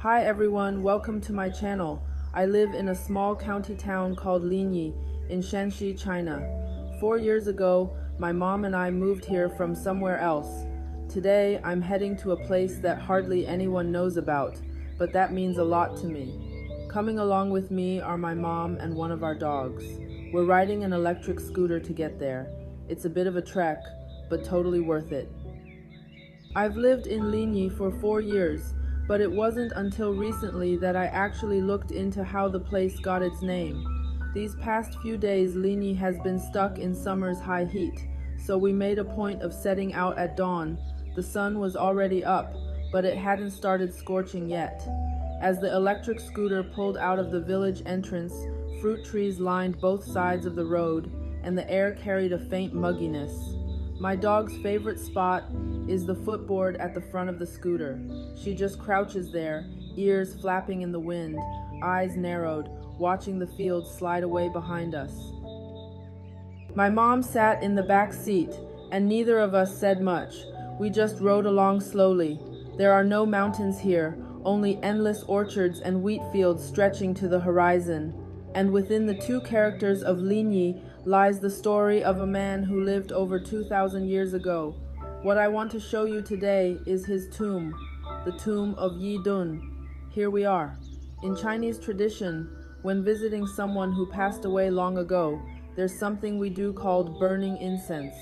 Hi everyone, welcome to my channel. I live in a small county town called Linyi in Shanxi, China. 4 years ago, my mom and I moved here from somewhere else. Today, I'm heading to a place that hardly anyone knows about, but that means a lot to me. Coming along with me are my mom and one of our dogs. We're riding an electric scooter to get there. It's a bit of a trek, but totally worth it. I've lived in Linyi for 4 years, but it wasn't until recently that I actually looked into how the place got its name. These past few days, Linyi has been stuck in summer's high heat, so we made a point of setting out at dawn. The sun was already up, but it hadn't started scorching yet. As the electric scooter pulled out of the village entrance, fruit trees lined both sides of the road, and the air carried a faint mugginess. My dog's favorite spot is the footboard at the front of the scooter. She just crouches there, ears flapping in the wind, eyes narrowed, watching the field slide away behind us. My mom sat in the back seat, and neither of us said much. We just rode along slowly. There are no mountains here, only endless orchards and wheat fields stretching to the horizon. And within the two characters of Linyi lies the story of a man who lived over 2,000 years ago. What I want to show you today is his tomb, the tomb of Yi Dun. Here we are. In Chinese tradition, when visiting someone who passed away long ago, there's something we do called burning incense.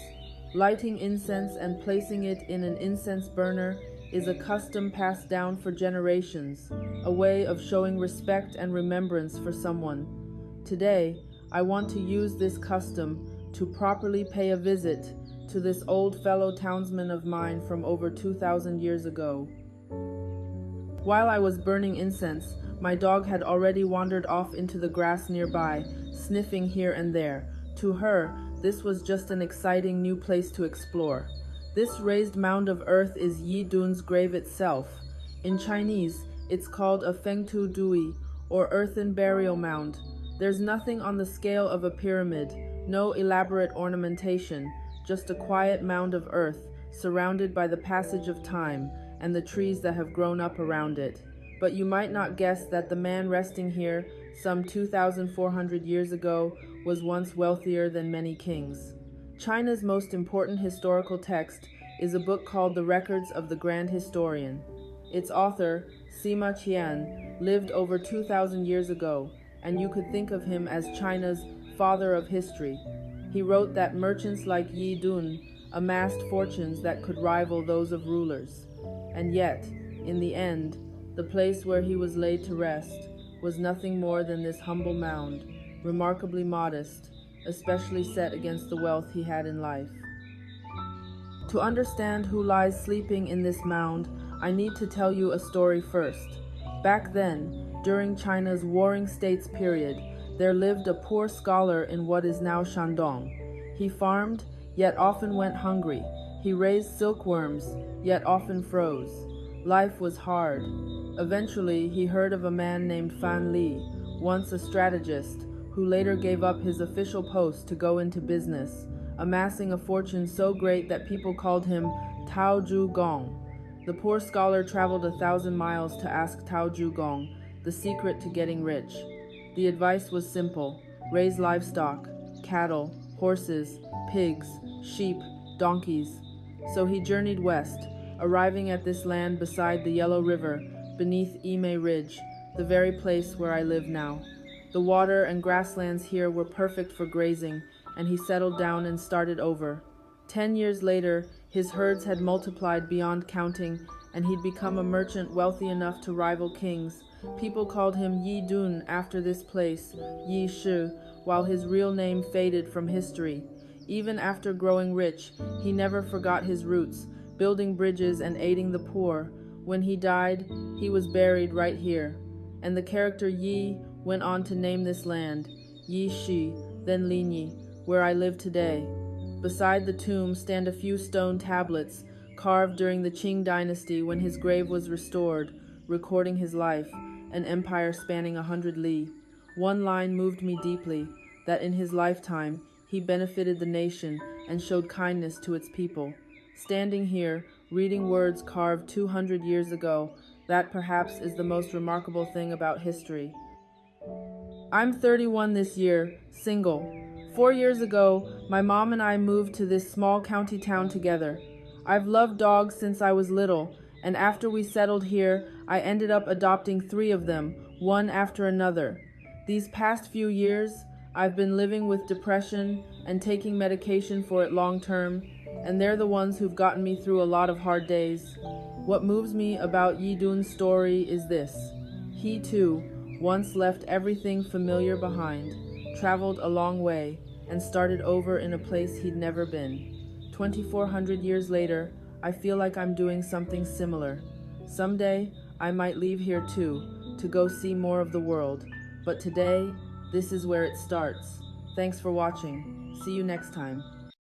Lighting incense and placing it in an incense burner is a custom passed down for generations, a way of showing respect and remembrance for someone. Today, I want to use this custom to properly pay a visit to this old fellow townsman of mine from over 2,000 years ago. While I was burning incense, my dog had already wandered off into the grass nearby, sniffing here and there. To her, this was just an exciting new place to explore. This raised mound of earth is Yi Dun's grave itself. In Chinese, it's called a fengtu dui, or earthen burial mound. There's nothing on the scale of a pyramid, no elaborate ornamentation, just a quiet mound of earth, surrounded by the passage of time and the trees that have grown up around it. But you might not guess that the man resting here, some 2,400 years ago, was once wealthier than many kings. China's most important historical text is a book called The Records of the Grand Historian. Its author, Sima Qian, lived over 2,000 years ago, and you could think of him as China's father of history. He wrote that merchants like Yi Dun amassed fortunes that could rival those of rulers. And yet, in the end, the place where he was laid to rest was nothing more than this humble mound, remarkably modest, especially set against the wealth he had in life. To understand who lies sleeping in this mound, I need to tell you a story first. Back then, during China's Warring States period, there lived a poor scholar in what is now Shandong. He farmed, yet often went hungry. He raised silkworms, yet often froze. Life was hard. Eventually, he heard of a man named Fan Li, once a strategist, who later gave up his official post to go into business, amassing a fortune so great that people called him Tao Zhu Gong. The poor scholar traveled 1,000 miles to ask Tao Zhu Gong the secret to getting rich. The advice was simple: raise livestock, cattle, horses, pigs, sheep, donkeys. So he journeyed west, arriving at this land beside the Yellow River, beneath Yimei Ridge, the very place where I live now. The water and grasslands here were perfect for grazing, and he settled down and started over. 10 years later, his herds had multiplied beyond counting, and he'd become a merchant wealthy enough to rival kings. People called him Yi Dun after this place, Yi Shi, while his real name faded from history. Even after growing rich, he never forgot his roots, building bridges and aiding the poor. When he died, he was buried right here. And the character Yi went on to name this land, Yi Shi, then Linyi, where I live today. Beside the tomb stand a few stone tablets, carved during the Qing dynasty when his grave was restored, recording his life, an empire spanning 100 li. One line moved me deeply, that in his lifetime, he benefited the nation and showed kindness to its people. Standing here, reading words carved 200 years ago, That perhaps is the most remarkable thing about history. I'm 31 this year, single. 4 years ago, my mom and I moved to this small county town together. I've loved dogs since I was little, and after we settled here, I ended up adopting 3 of them, one after another. These past few years, I've been living with depression and taking medication for it long term, and they're the ones who've gotten me through a lot of hard days. What moves me about Yidun's story is this. He too once left everything familiar behind, traveled a long way, and started over in a place he'd never been. 2,400 years later, I feel like I'm doing something similar. Someday, I might leave here too, to go see more of the world. But today, this is where it starts. Thanks for watching. See you next time.